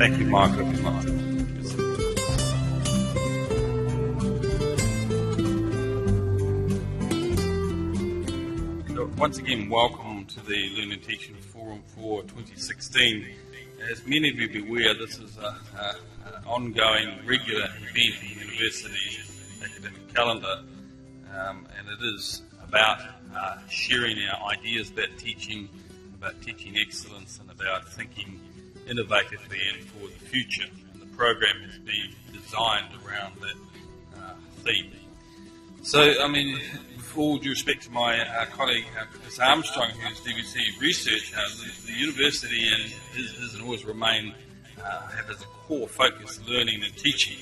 Thank you, Michael. So once again, welcome to the Learning Teaching Forum for 2016. As many of you be aware, this is an ongoing, regular event in the university's academic calendar, and it is about sharing our ideas about teaching excellence, and about thinking innovatively and for the future. And the program has been designed around that theme. So, with all due respect to my colleague, Professor Armstrong, who's DVC Research, the university has always remained have as a core focus learning and teaching.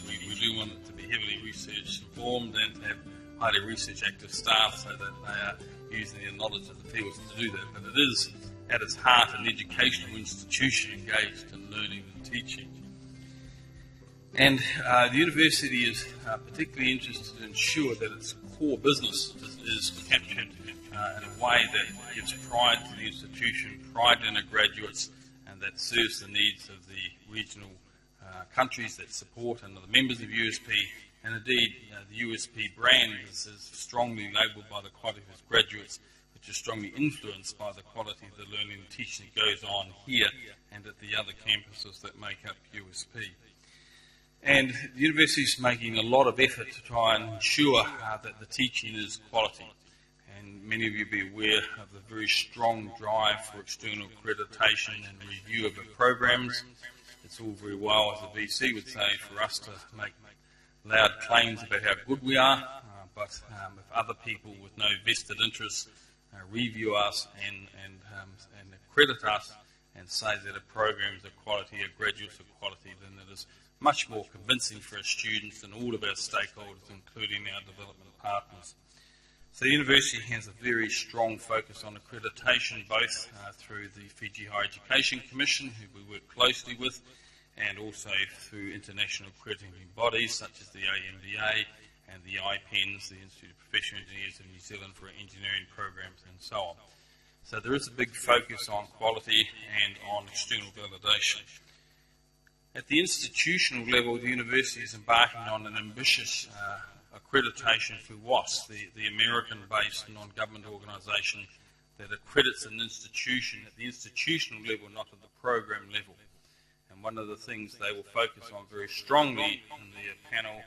We do want it to be heavily research informed and to have highly research active staff so that they are using their knowledge of the fields to do that. But it is at its heart an educational institution engaged in learning and teaching. And the university is particularly interested to ensure that its core business is captured in a way that gives pride to the institution, pride in the graduates, and that serves the needs of the regional countries that support and are the members of USP. And indeed, the USP brand is strongly labelled by the quality of its graduates, which is strongly influenced by the quality of the learning and teaching that goes on here and at the other campuses that make up USP. And the university is making a lot of effort to try and ensure that the teaching is quality. And many of you be aware of the very strong drive for external accreditation and review of the programs. It's all very well, as the VC would say, for us to make loud claims about how good we are, but if other people with no vested interest review us and accredit us and say that a program is of quality, a graduate's of quality, then it is much more convincing for our students and all of our stakeholders, including our development partners. So the university has a very strong focus on accreditation, both through the Fiji Higher Education Commission, who we work closely with, and also through international accrediting bodies such as the AMDA and the IPENS, the Institute of Professional Engineers in New Zealand, for engineering programs and so on. So there is a big focus on quality and on external validation. At the institutional level, the university is embarking on an ambitious accreditation through WASC, the American-based non-government organisation that accredits an institution at the institutional level, not at the program level. And one of the things they will focus on very strongly in their panel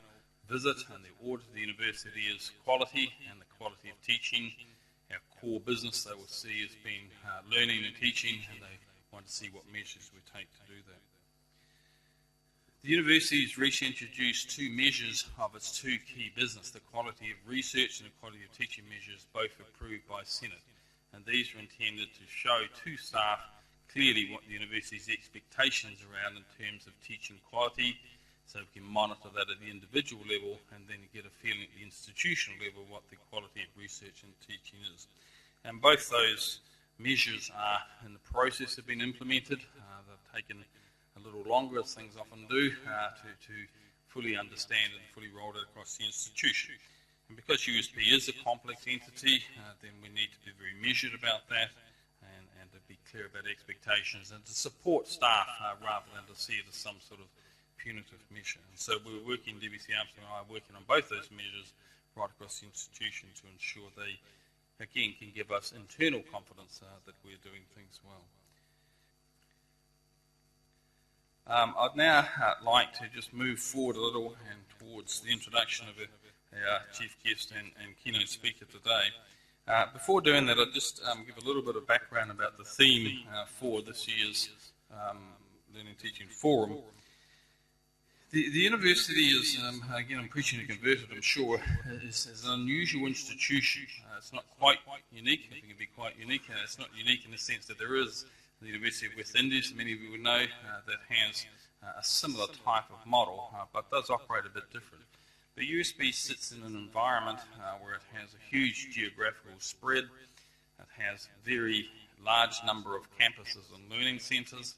visit and the audit of the university is quality and the quality of teaching. Our core business they will see as being learning and teaching, and they want to see what measures we take to do that. The university has recently introduced two measures of its two key business, the quality of research and the quality of teaching measures, both approved by Senate. And these are intended to show to staff clearly what the university's expectations around in terms of teaching quality, so we can monitor that at the individual level and then get a feeling at the institutional level what the quality of research and teaching is. And both those measures are in the process of being implemented. They've taken a little longer, as things often do, to fully understand and fully roll it across the institution. And because USP is a complex entity, then we need to be very measured about that and to be clear about expectations and to support staff rather than to see it as some sort of punitive measure. And so we're working, DVC Armstrong and I are working on both those measures right across the institution to ensure they, again, can give us internal confidence that we're doing things well. I'd now like to just move forward a little and towards the introduction of our chief guest and keynote speaker today. Before doing that, I'll just give a little bit of background about the theme for this year's Learning Teaching Forum. The university is, again, I'm preaching to converted, I'm sure, is an unusual institution. It's not quite unique. It can be quite unique. It's not unique in the sense that there is the University of West Indies, many of you would know, that has a similar type of model, but does operate a bit different. The USP sits in an environment where it has a huge geographical spread. It has a very large number of campuses and learning centres,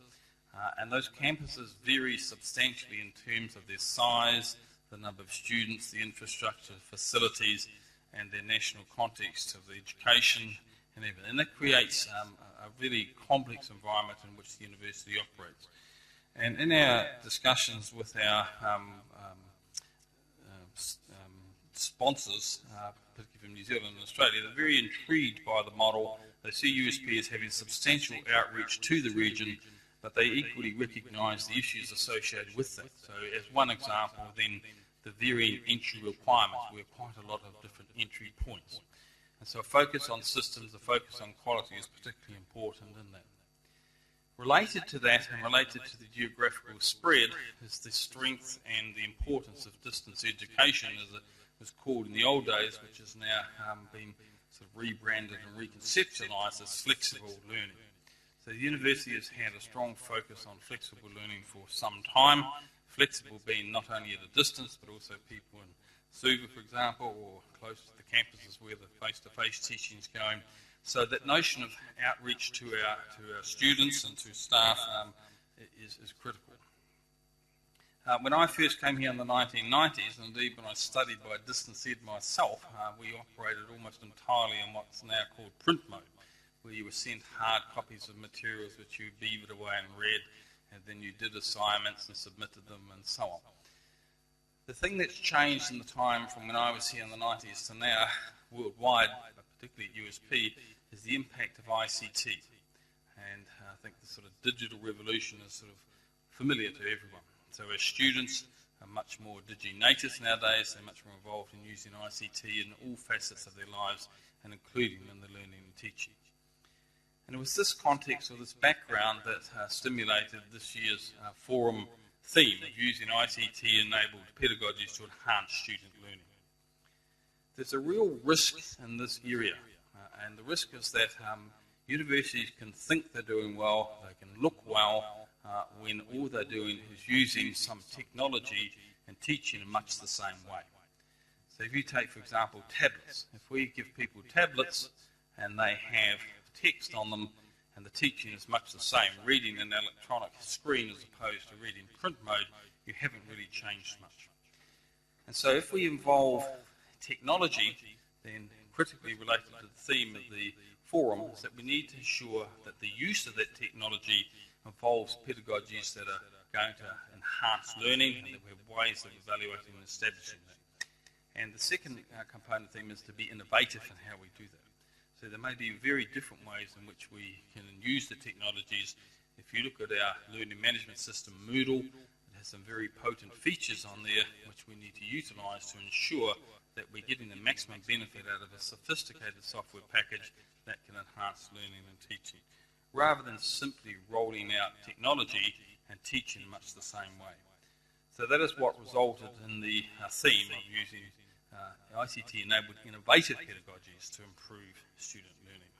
and those campuses vary substantially in terms of their size, the number of students, the infrastructure, facilities, and their national context of the education and everything. And that creates a really complex environment in which the university operates. And in our discussions with our sponsors, particularly from New Zealand and Australia, they're very intrigued by the model. They see USP as having substantial outreach to the region, but they equally recognise the issues associated with that. So as one example, then the varying entry requirements, where quite a lot of different entry points. And so a focus on systems, a focus on quality is particularly important in that. Related to that and related to the geographical spread is the strength and the importance of distance education, as it was called in the old days, which has now been sort of rebranded and reconceptualised as flexible learning. So the university has had a strong focus on flexible learning for some time, flexible being not only at a distance but also people in Suva, for example, or close to the campuses where the face-to-face teaching is going. So that notion of outreach to our students and to staff is critical. When I first came here in the 1990s, and indeed when I studied by distance ed myself, we operated almost entirely in what's now called print mode, where you were sent hard copies of materials which you beavered away and read, and then you did assignments and submitted them and so on. The thing that's changed in the time from when I was here in the 90s to now, worldwide, but particularly at USP, is the impact of ICT. And I think the sort of digital revolution is sort of familiar to everyone. So our students are much more digi-natives nowadays. They're much more involved in using ICT in all facets of their lives, and including in the learning and teaching. And it was this context or this background that stimulated this year's forum theme of using ICT-enabled pedagogies to enhance student learning. There's a real risk in this area, and the risk is that universities can think they're doing well, they can look well, when all they're doing is using some technology and teaching in much the same way. So if you take, for example, tablets, if we give people tablets and they have text on them and the teaching is much the same, reading an electronic screen as opposed to reading print mode, you haven't really changed much. And so if we involve technology, then critically related to the theme of the forum is that we need to ensure that the use of that technology involves pedagogies that are going to enhance learning, and that we have ways of evaluating and establishing that. And the second component theme is to be innovative in how we do that. So there may be very different ways in which we can use the technologies. If you look at our learning management system, Moodle, it has some very potent features on there which we need to utilise to ensure that we're getting the maximum benefit out of a sophisticated software package that can enhance learning and teaching, rather than simply rolling out technology and teaching much the same way. So that is what resulted in the theme of using ICT-enabled innovative pedagogies to improve student learning.